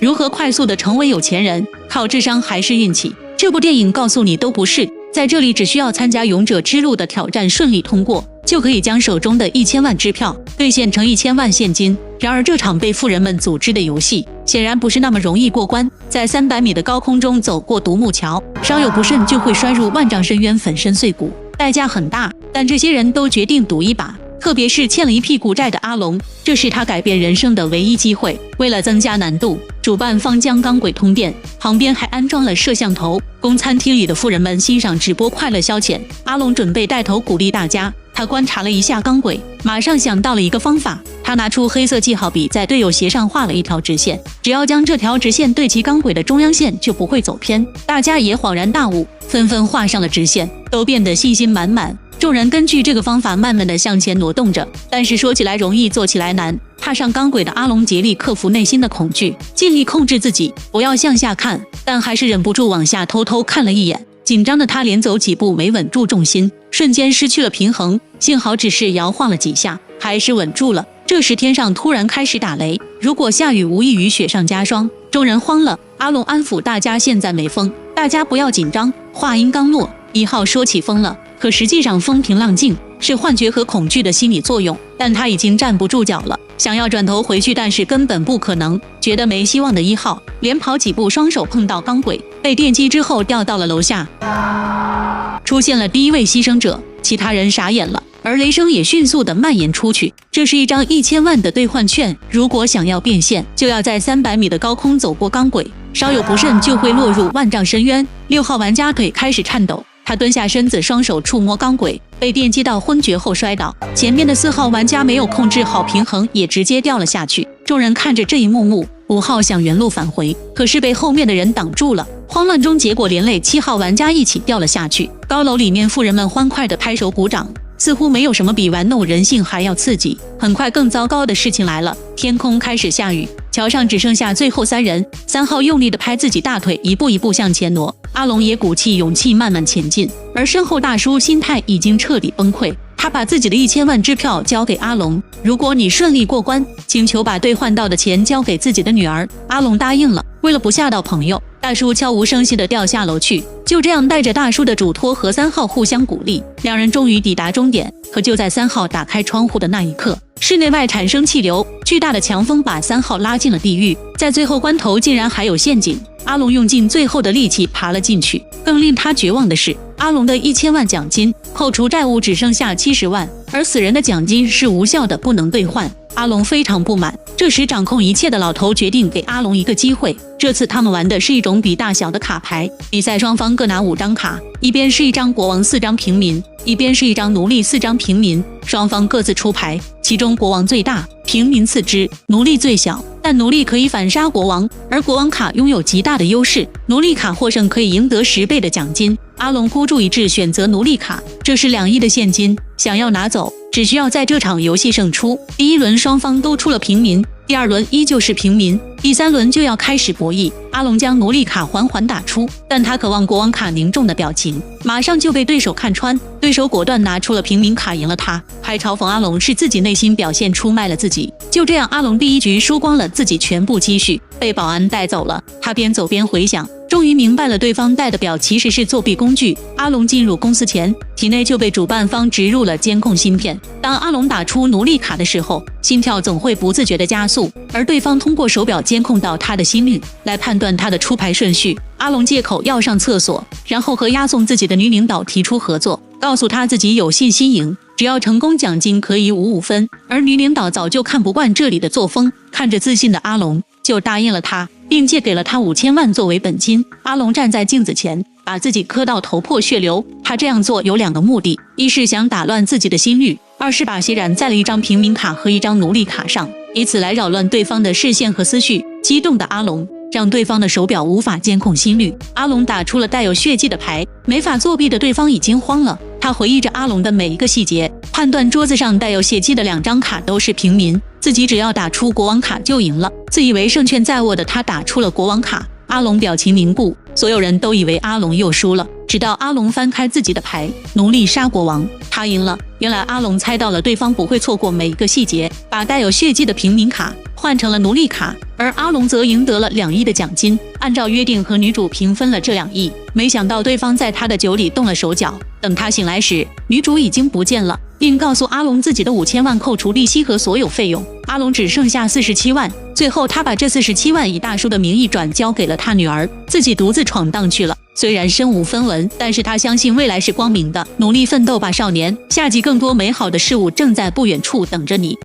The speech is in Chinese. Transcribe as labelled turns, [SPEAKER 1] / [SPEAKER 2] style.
[SPEAKER 1] 如何快速的成为有钱人，靠智商还是运气？这部电影告诉你都不是，在这里只需要参加勇者之路的挑战顺利通过，就可以将手中的1000万支票兑现成1000万现金。然而这场被富人们组织的游戏显然不是那么容易过关，在300米的高空中走过独木桥，稍有不慎就会摔入万丈深渊，粉身碎骨，代价很大。但这些人都决定赌一把，特别是欠了一屁股债的阿龙，这是他改变人生的唯一机会。为了增加难度，主办方将钢轨通电，旁边还安装了摄像头，供餐厅里的富人们欣赏直播快乐消遣。阿龙准备带头鼓励大家，他观察了一下钢轨，马上想到了一个方法。他拿出黑色记号笔，在队友鞋上画了一条直线，只要将这条直线对齐钢轨的中央线，就不会走偏。大家也恍然大悟，纷纷画上了直线，都变得信心满满。众人根据这个方法慢慢地向前挪动着，但是说起来容易，做起来难。踏上钢轨的阿龙竭力克服内心的恐惧，尽力控制自己不要向下看，但还是忍不住往下偷偷看了一眼。紧张的他连走几步没稳住重心，瞬间失去了平衡，幸好只是摇晃了几下，还是稳住了。这时天上突然开始打雷，如果下雨无异于雪上加霜。众人慌了，阿龙安抚大家现在没风，大家不要紧张。话音刚落，1号说起风了，可实际上风平浪静，是幻觉和恐惧的心理作用，但他已经站不住脚了，想要转头回去，但是根本不可能。觉得没希望的1号连跑几步，双手碰到钢轨，被电击之后掉到了楼下。出现了第一位牺牲者，其他人傻眼了，而雷声也迅速地蔓延出去。这是一张1000万的兑换券，如果想要变现，就要在300米的高空走过钢轨，稍有不慎就会落入万丈深渊。6号玩家腿开始颤抖，他蹲下身子，双手触摸钢轨，被电击到昏厥后摔倒。前面的4号玩家没有控制好平衡，也直接掉了下去。众人看着这一幕幕，5号想原路返回，可是被后面的人挡住了。慌乱中，结果连累7号玩家一起掉了下去。高楼里面，富人们欢快地拍手鼓掌，似乎没有什么比玩弄人性还要刺激。很快，更糟糕的事情来了，天空开始下雨，桥上只剩下最后3人。3号用力地拍自己大腿，一步一步向前挪。阿龙也鼓起勇气慢慢前进，而身后大叔心态已经彻底崩溃。他把自己的1000万支票交给阿龙，如果你顺利过关，请求把兑换到的钱交给自己的女儿。阿龙答应了。为了不吓到朋友，大叔悄无声息地掉下楼去。就这样，带着大叔的嘱托和3号互相鼓励，两人终于抵达终点。可就在3号打开窗户的那一刻，室内外产生气流，巨大的强风把3号拉进了地狱。在最后关头，竟然还有陷阱。阿龙用尽最后的力气爬了进去。更令他绝望的是，阿龙的1000万奖金扣除债务只剩下70万，而死人的奖金是无效的，不能兑换。阿龙非常不满。这时掌控一切的老头决定给阿龙一个机会。这次他们玩的是一种比大小的卡牌，比赛双方各拿5张卡，一边是一张国王4张平民，一边是一张奴隶4张平民。双方各自出牌，其中国王最大，平民次之，奴隶最小。但奴隶可以反杀国王，而国王卡拥有极大的优势，奴隶卡获胜可以赢得10倍的奖金。阿龙孤注一掷选择奴隶卡，这是2亿的现金，想要拿走，只需要在这场游戏胜出。第1轮双方都出了平民，第2轮依旧是平民，第3轮就要开始博弈。阿龙将奴隶卡缓缓打出，但他渴望国王卡凝重的表情，马上就被对手看穿。对手果断拿出了平民卡赢了他，还嘲讽阿龙是自己内心表现出卖了自己。就这样，阿龙第1局输光了自己全部积蓄，被保安带走了。他边走边回想，终于明白了对方带的表其实是作弊工具。阿龙进入公司前，体内就被主办方植入了监控芯片。当阿龙打出奴隶卡的时候，心跳总会不自觉地加速，而对方通过手表监控到他的心率，来判断他的出牌顺序。阿龙借口要上厕所，然后和押送自己的女领导提出合作，告诉他自己有信心赢，只要成功奖金可以55分。而女领导早就看不惯这里的作风，看着自信的阿龙，就答应了他，并借给了他5000万作为本金。阿龙站在镜子前，把自己磕到头破血流。他这样做有2个目的，一是想打乱自己的心率，二是把血染在了一张平民卡和一张奴隶卡上，以此来扰乱对方的视线和思绪。激动的阿龙让对方的手表无法监控心率。阿龙打出了带有血迹的牌，没法作弊的对方已经慌了。他回忆着阿龙的每一个细节，判断桌子上带有血迹的2张卡都是平民，自己只要打出国王卡就赢了。自以为胜券在握的他打出了国王卡，阿龙表情凝固，所有人都以为阿龙又输了。直到阿龙翻开自己的牌，奴隶杀国王，他赢了。原来阿龙猜到了对方不会错过每一个细节，把带有血迹的平民卡换成了奴隶卡，而阿龙则赢得了2亿的奖金。按照约定和女主平分了这2亿，没想到对方在他的酒里动了手脚。等他醒来时，女主已经不见了，并告诉阿龙自己的5000万扣除利息和所有费用，阿龙只剩下47万。最后他把这47万以大叔的名义转交给了他女儿，自己独自闯荡去了。虽然身无分文，但是他相信未来是光明的。努力奋斗吧，少年！下集更多美好的事物正在不远处等着你。